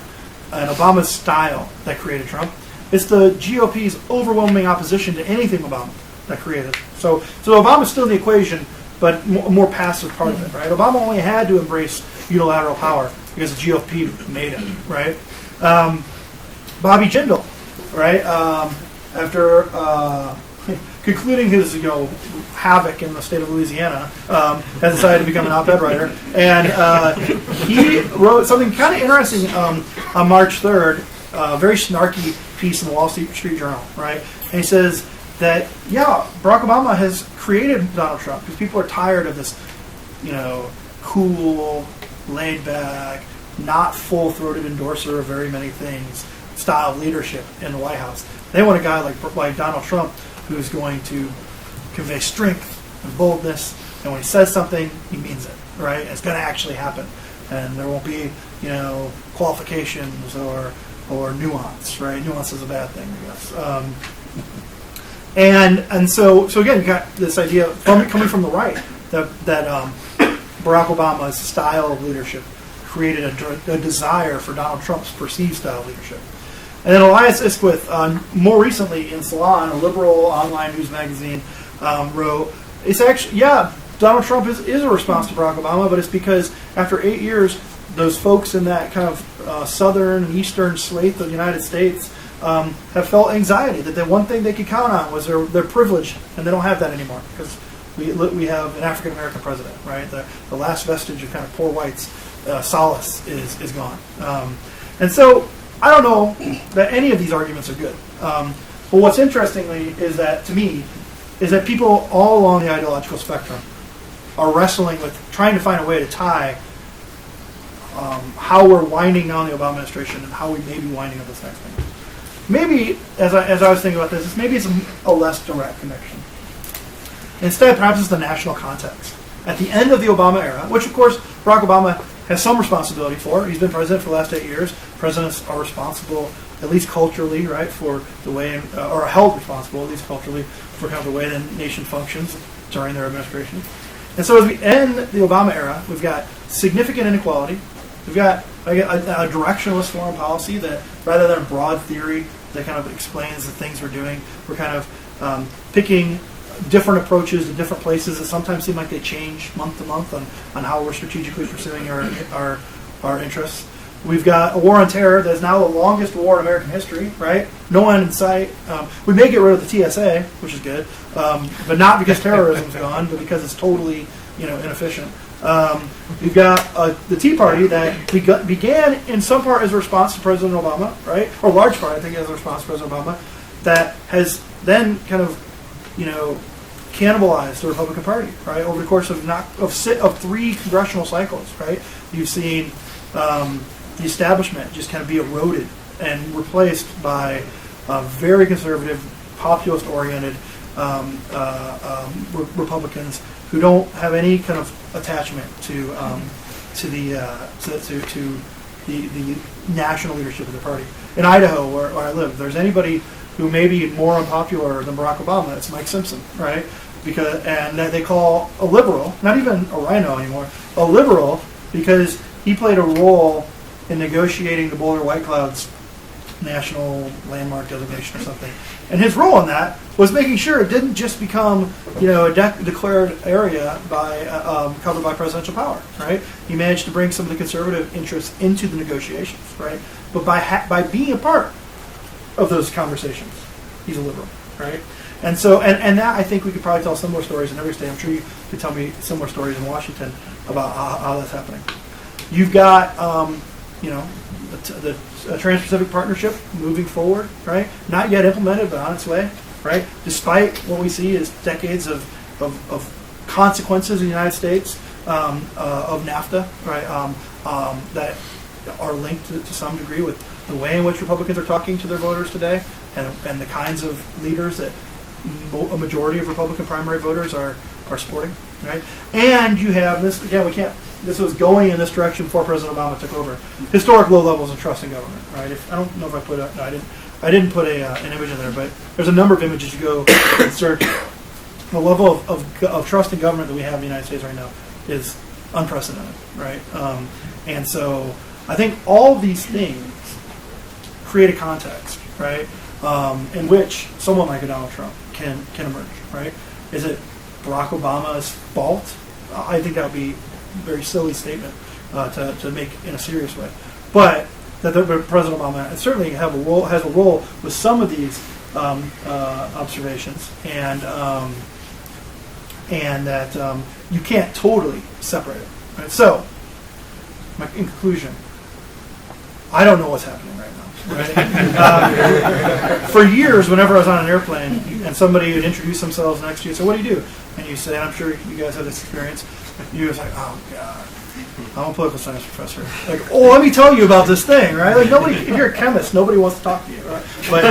and Obama's style that created Trump. It's the GOP's overwhelming opposition to anything Obama that created. So Obama's still in the equation, but a more passive part of it, right? Obama only had to embrace unilateral power because the GOP made it, right? Bobby Jindal, right? After concluding his havoc in the state of Louisiana, has decided to become an op-ed writer, and he wrote something kind of interesting on March 3rd, a very snarky piece in the Wall Street Journal, right? And he says that Barack Obama has created Donald Trump because people are tired of this, cool, laid-back, not full-throated endorser of very many things style of leadership in the White House. They want a guy like Donald Trump who's going to convey strength and boldness, and when he says something, he means it, right? It's going to actually happen, and there won't be, qualifications or nuance, right? Nuance is a bad thing, I guess. And so again, you got this idea coming from the right that Barack Obama's style of leadership created a desire for Donald Trump's perceived style of leadership. And then Elias Isquith, more recently in Salon, a liberal online news magazine, wrote, it's actually, Donald Trump is a response to Barack Obama, but it's because after 8 years, those folks in that kind of southern and eastern slate of the United States have felt anxiety, that the one thing they could count on was their privilege, and they don't have that anymore, because we have an African-American president, right? The last vestige of kind of poor whites, solace is gone. And so I don't know that any of these arguments are good. But what's interestingly is that, to me, is that people all along the ideological spectrum are wrestling with trying to find a way to tie how we're winding down the Obama administration and how we may be winding up this next thing. Maybe, as I was thinking about this, maybe it's a less direct connection. Instead, perhaps it's the national context. At the end of the Obama era, which of course Barack Obama has some responsibility for. He's been president for the last 8 years. Presidents are responsible, at least culturally, right, for the way, or held responsible, at least culturally, for kind of the way the nation functions during their administration. And so as we end the Obama era, we've got significant inequality. We've got a directionless foreign policy that, rather than a broad theory that kind of explains the things we're doing, we're kind of picking different approaches to different places that sometimes seem like they change month to month on how we're strategically pursuing our interests. We've got a war on terror that is now the longest war in American history, right? No end in sight. We may get rid of the TSA, which is good, but not because terrorism's gone, but because it's totally inefficient. We've got the Tea Party that began in some part as a response to President Obama, right? Or large part, I think, as a response to President Obama, that has then kind of cannibalized the Republican Party, right? Over the course of 3 congressional cycles, right? You've seen the establishment just kind of be eroded and replaced by very conservative, populist-oriented Republicans who don't have any kind of attachment to the national leadership of the party. In Idaho, where I live, if there's anybody who may be more unpopular than Barack Obama, it's Mike Simpson, right? And that they call a liberal, not even a rhino anymore, a liberal, because he played a role in negotiating the Boulder White Clouds national landmark designation or something. And his role in that was making sure it didn't just become, a declared area covered by presidential power, right? He managed to bring some of the conservative interests into the negotiations, right? But by being a part of those conversations, he's a liberal, right? And so, and that I think we could probably tell similar stories in every state. I'm sure you could tell me similar stories in Washington about how that's happening. You've got, the Trans-Pacific Partnership moving forward, right? Not yet implemented, but on its way, right? Despite what we see as decades of consequences in the United States of NAFTA, right? That are linked to some degree with the way in which Republicans are talking to their voters today, and the kinds of leaders that a majority of Republican primary voters are supporting, right? And you have this, again, this was going in this direction before President Obama took over. Historic low levels of trust in government, right? I don't know if I put I didn't put an image in there, but there's a number of images you go and search. The level of trust in government that we have in the United States right now is unprecedented, right? And so I think all of these things create a context, right, in which someone like a Donald Trump can emerge, right? Is it Barack Obama's fault? I think that would be a very silly statement to make in a serious way. But that President Obama certainly has a role with some of these observations, and that you can't totally separate it. Right? So, in conclusion, I don't know what's happening right now. Right? For years, whenever I was on an airplane and somebody would introduce themselves next to you, so what do you do? And you say, and I'm sure you guys have this experience, you was like, oh God, I'm a political science professor. Like, oh, let me tell you about this thing, right? Like nobody, if you're a chemist, nobody wants to talk to you, right? But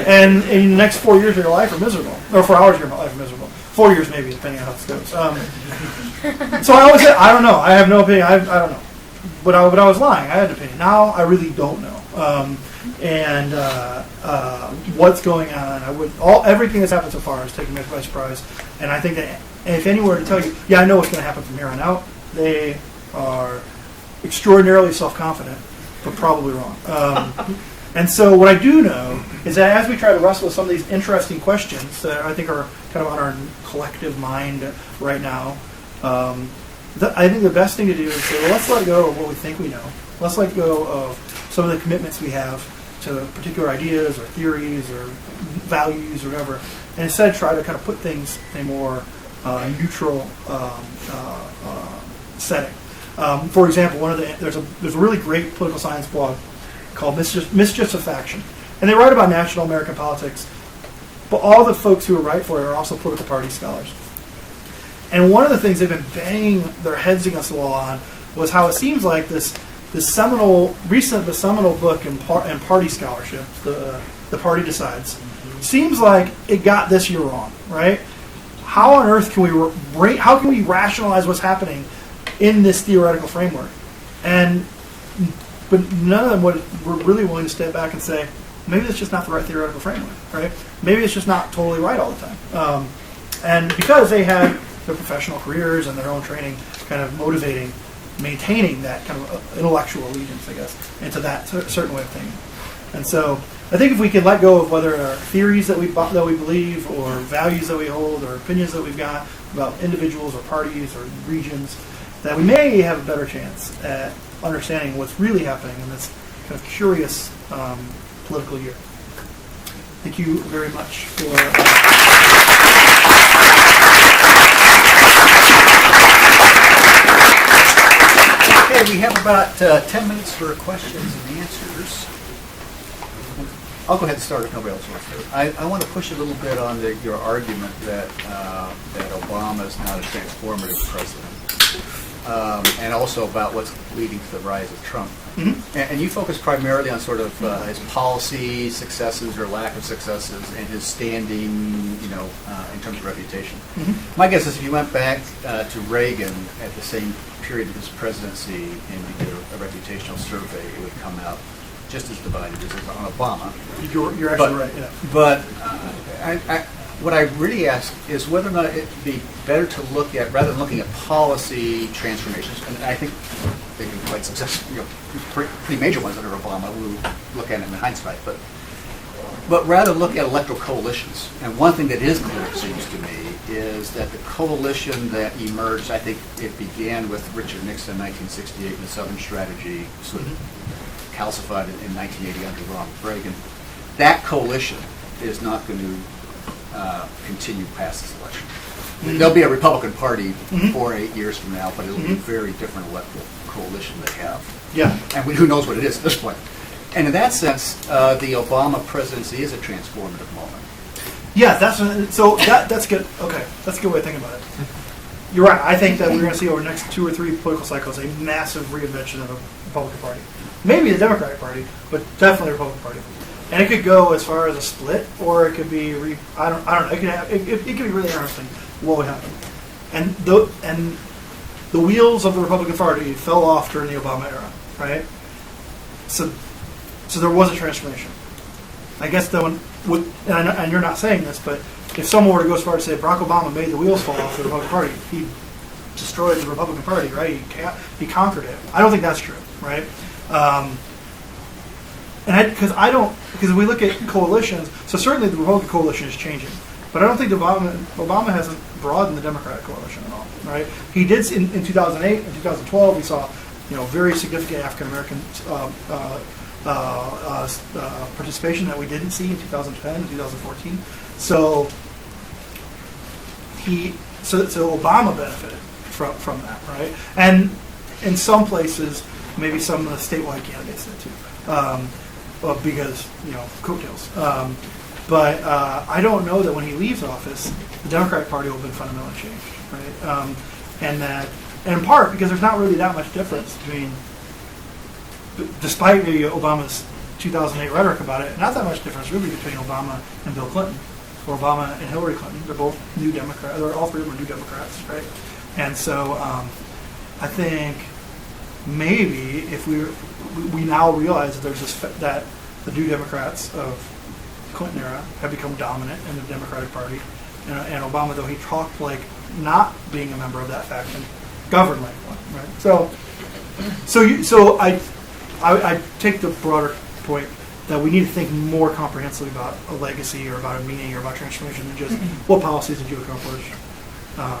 and in the next 4 years of your life are miserable, or 4 hours of your life are miserable. 4 years maybe, depending on how this goes. So I always say, I don't know. I have no opinion. I don't know. But I was lying. I had an opinion. Now I really don't know. What's going on? Everything that's happened so far has taken me by surprise. And I think that if anyone were to tell you, yeah, I know what's going to happen from here on out, they are extraordinarily self-confident, but probably wrong. And so what I do know is that as we try to wrestle with some of these interesting questions that I think are kind of on our collective mind right now, I think the best thing to do is say, well, let's let go of what we think we know. Let's let go of some of the commitments we have to particular ideas or theories or values or whatever, and instead try to kind of put things in a more neutral setting. For example, there's a really great political science blog called Mischiefs of Faction, and they write about national American politics, but all the folks who write for it are also political party scholars. And one of the things they've been banging their heads against the wall on was how it seems like this seminal book in party scholarship, the Party Decides, seems like it got this year wrong, right? How on earth can we rationalize what's happening in this theoretical framework? But none of them were really willing to step back and say, maybe that's just not the right theoretical framework, right? Maybe it's just not totally right all the time. And because they had their professional careers and their own training kind of maintaining that kind of intellectual allegiance, I guess, into that certain way of thinking. And so I think if we can let go of whether it are theories that we believe or values that we hold or opinions that we've got about individuals or parties or regions, that we may have a better chance at understanding what's really happening in this kind of curious political year. Thank you very much for... Okay, we have about 10 minutes for questions and answers. I'll go ahead and start if nobody else wants to. I want to push a little bit on your argument that Obama is not a transformative president, and also about what's leading to the rise of Trump. Mm-hmm. And you focus primarily on sort of his policy successes or lack of successes and his standing, in terms of reputation. Mm-hmm. My guess is if you went back to Reagan at the same period of his presidency and you did a reputational survey, it would come out just as divided as on Obama. You're actually right, yeah. But what I really ask is whether or not it'd be better to look at, rather than looking at policy transformations, and I think they've been quite successful, pretty major ones under Obama, we'll look at it in hindsight, but but rather look at electoral coalitions. And one thing that is clear, it seems to me, is that the coalition that emerged, I think it began with Richard Nixon in 1968 and the Southern Strategy sort of calcified in 1980 under Ronald Reagan. That coalition is not going to continue past this election. There'll be a Republican Party 4 or 8 years from now, but it'll be a very different electoral coalition they have. Yeah. And who knows what it is at this point. And in that sense, the Obama presidency is a transformative moment. Yeah, that's good. Okay, that's a good way of thinking about it. You're right. I think that we're going to see over the next 2 or 3 political cycles a massive reinvention of the Republican Party. Maybe the Democratic Party, but definitely the Republican Party. And it could go as far as a split, or it could be I don't know. It could be really interesting what would happen. And the wheels of the Republican Party fell off during the Obama era, right? So there was a transformation. I guess and you're not saying this, but if someone were to go as far as say Barack Obama made the wheels fall off the Republican Party, he destroyed the Republican Party, right? He conquered it. I don't think that's true, right? Because if we look at coalitions, so certainly the Republican coalition is changing, but I don't think Obama hasn't broadened the Democratic coalition at all, right? He did in 2008 and 2012. We saw, very significant African American participation that we didn't see in 2010 and 2014. So Obama benefited from that, right? And in some places, maybe some of the statewide candidates did too. Because coattails. But I don't know that when he leaves office, the Democratic Party will have been fundamentally changed, right? And in part because there's not really that much difference between, despite Obama's 2008 rhetoric about it, not that much difference really between Obama and Bill Clinton, or Obama and Hillary Clinton. They're both new Democrats. All 3 of them are new Democrats, right? And so I think maybe if we now realize that there's that the new Democrats of the Clinton era have become dominant in the Democratic Party, and Obama, though he talked like not being a member of that faction, governed like one, right? So I take the broader point that we need to think more comprehensively about a legacy or about a meaning or about transformation than just what policies did you accomplish.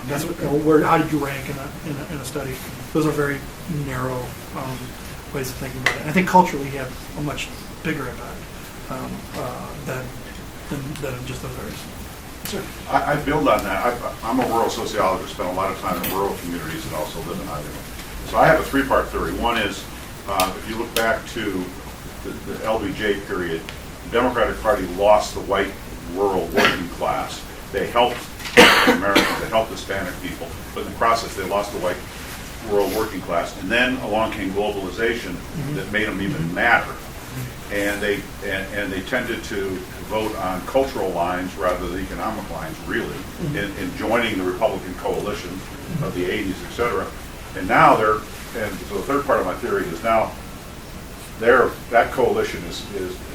That's how did you rank in a study? Those are very narrow ways of thinking about it. And I think culturally he had a much bigger impact than just those areas. Sure. I build on that. I'm a rural sociologist, spent a lot of time in rural communities and also live in Iowa. So I have a 3-part theory. One is, if you look back to the LBJ period, the Democratic Party lost the white rural working class. They helped Americans, they helped Hispanic people, but in the process they lost the white rural working class. And then along came globalization that made them even madder. And they tended to vote on cultural lines rather than economic lines, really, in joining the Republican coalition of the 80s, et cetera. And now so the third part of my theory is now that coalition is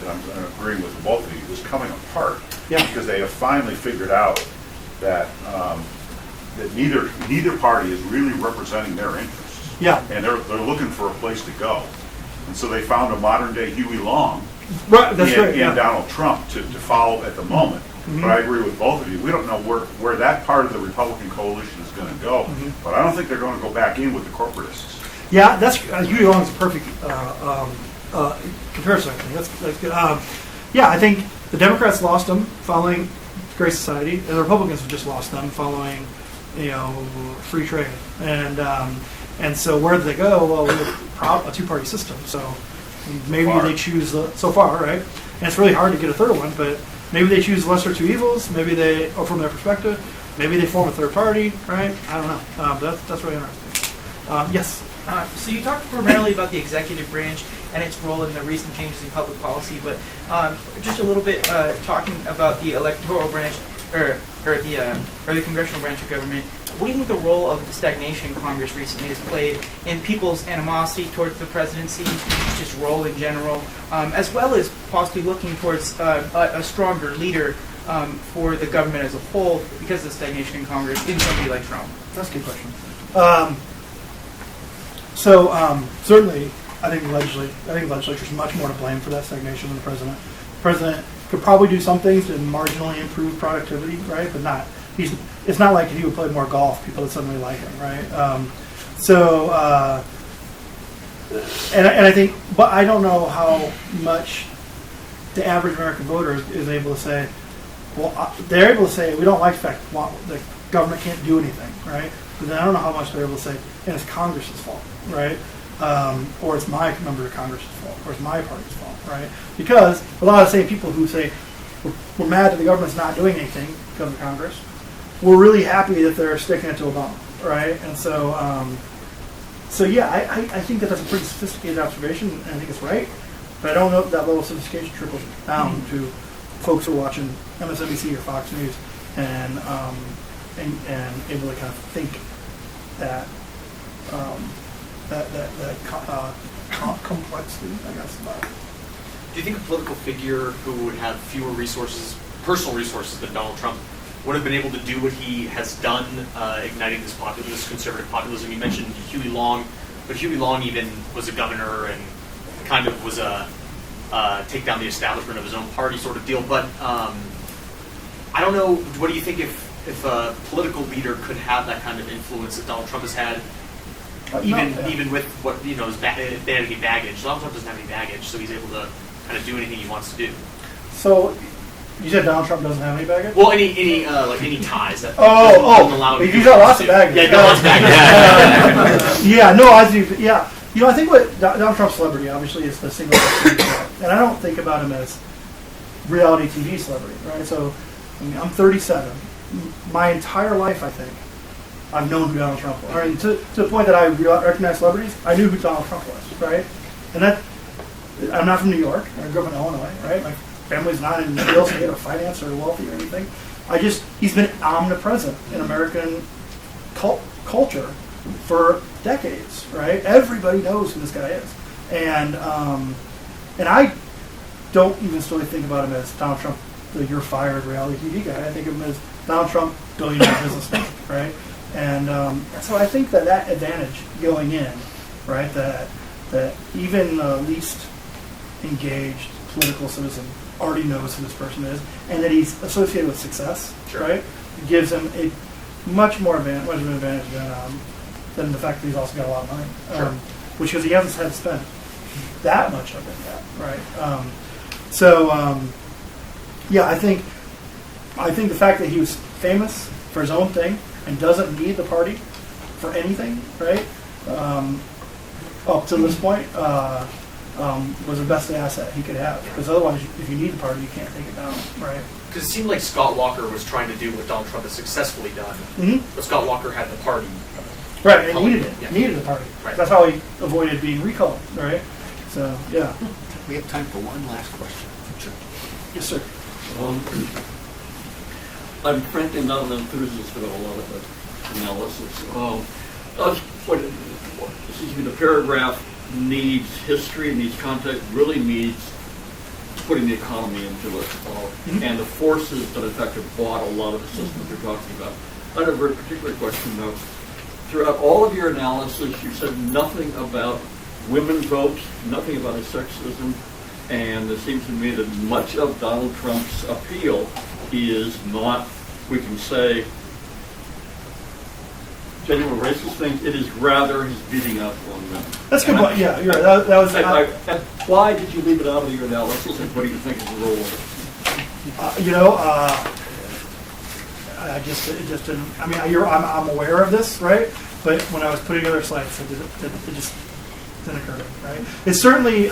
I'm agreeing with both of you, is coming apart. Yeah. Because they have finally figured out that that neither party is really representing their interests. Yeah. And they're looking for a place to go. And so they found a modern day Huey Long Right, that's right. and Donald Trump to follow at the moment. But I agree with both of you. We don't know where that part of the Republican coalition is going to go. But I don't think they're going to go back in with the corporatists. Yeah, that's Huey Long is a perfect comparison. I think that's good. Yeah, I think the Democrats lost them following Great Society, and the Republicans have just lost them following, free trade. And so where do they go? Well, we have a 2-party system, so maybe they choose so far, right? And it's really hard to get a third one, but maybe they choose the lesser 2 evils. Maybe or from their perspective, maybe they form a third party, right? I don't know. But that's really interesting. Yes. So you talked primarily about the executive branch and its role in the recent changes in public policy, but just a little bit talking about the electoral branch or the congressional branch of government. What do you think the role of the stagnation Congress recently has played in people's animosity towards the presidency, just role in general, as well as possibly looking towards a stronger leader for the government as a whole because of the stagnation in Congress in somebody like Trump? That's a good question. Certainly, I think the legislature is much more to blame for that stagnation than the president. The president could probably do some things to marginally improve productivity, right? But not. It's not like if he would play more golf, people would suddenly like him, right? And I think, but I don't know how much the average American voter is able to say. Well, they're able to say we don't like the fact the government can't do anything, right? But then I don't know how much they're able to say, and it's Congress's fault, right? Or it's my member of Congress's fault, or it's my party's fault, right? Because a lot of the same people who say we're mad that the government's not doing anything because of Congress, we're really happy that they're sticking it to Obama, right? And so, yeah, I think that's a pretty sophisticated observation, and I think it's right. But I don't know if that level of sophistication trickles down to folks who are watching MSNBC or Fox News and able to kind of think that complexity, I guess, about it. Do you think a political figure who would have fewer resources, personal resources than Donald Trump, would have been able to do what he has done, igniting this conservative populism? You mentioned Huey Long, but Huey Long even was a governor and kind of was a take down the establishment of his own party sort of deal. But I don't know. What do you think if a political leader could have that kind of influence that Donald Trump has had, even with what his baggage? Donald Trump doesn't have any baggage, so he's able to kind of do anything he wants to do. So you said Donald Trump doesn't have any baggage? Well, any ties that doesn't allow him. He's got lots of baggage. Yeah, he's got lots of baggage. Yeah, no, I do. Yeah, I think what Donald Trump's celebrity obviously is the single most, and I don't think about him as reality TV celebrity, right? So, I mean, I'm 37. My entire life, I think, I've known who Donald Trump was. I mean, to the point that I recognize celebrities, I knew who Donald Trump was, right? And that, I'm not from New York. I grew up in Illinois, right? My family's not in real estate or finance or wealthy or anything. He's been omnipresent in American culture for decades, right? Everybody knows who this guy is. And I don't even still think about him as Donald Trump, the you're fired reality TV guy. I think of him as Donald Trump, billionaire businessman, right? And so I think that advantage going in, right, that even the least engaged political citizen already knows who this person is, and that he's associated with success, sure, right, gives him a much more advantage than the fact that he's also got a lot of money, sure, which because he hasn't had to spend that much of it yet, right? Yeah, I think the fact that he was famous for his own thing and doesn't need the party for anything, right? Up to this point, was the best asset he could have. Because otherwise, if you need the party, you can't take it down, right? Because it seemed like Scott Walker was trying to do what Donald Trump has successfely done, but Scott Walker had the party. Right, and needed it. Yeah. Needed the party. Right. That's how he avoided being recalled, right? So, yeah. We have time for one last question. Sure. Yes, sir. I'm frankly not an enthusiast about a lot of the analysis. The paragraph needs history, needs context, really needs putting the economy into it, and the forces that in fact have bought a lot of the systems you're talking about. I have a very particular question though. Throughout all of your analysis, you said nothing about women's votes, nothing about his sexism, and it seems to me that much of Donald Trump's appeal is not, we can say, genuine racist things. It is rather his beating up on them. That's good point. Yeah, you're right. That was. And why did you leave it out of your analysis, and what do you think is the role of it? I just didn't. I mean, I'm aware of this, right? But when I was putting together slides, it just didn't occur to me, right? It's certainly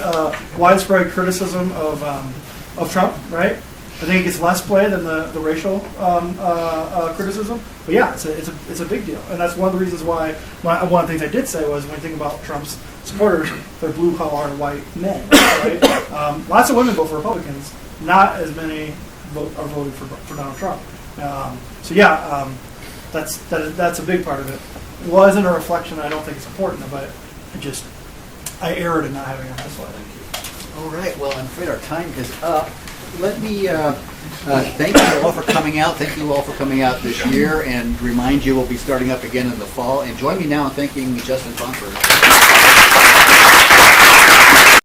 widespread criticism of Trump, right? I think it gets less play than the racial criticism, but yeah, it's a big deal, and that's one of the reasons why one of the things I did say was when you think about Trump's supporters, they're blue collar white men, right? Lots of women vote for Republicans, not as many are voting for Donald Trump. That's a big part of it. It wasn't a reflection. I don't think it's important, but I erred in not having it on my slide. Thank you. All right. Well, I'm afraid our time is up. Let me thank you all for coming out. Thank you all for coming out this year, and remind you we'll be starting up again in the fall. And join me now in thanking Justin Vaughn for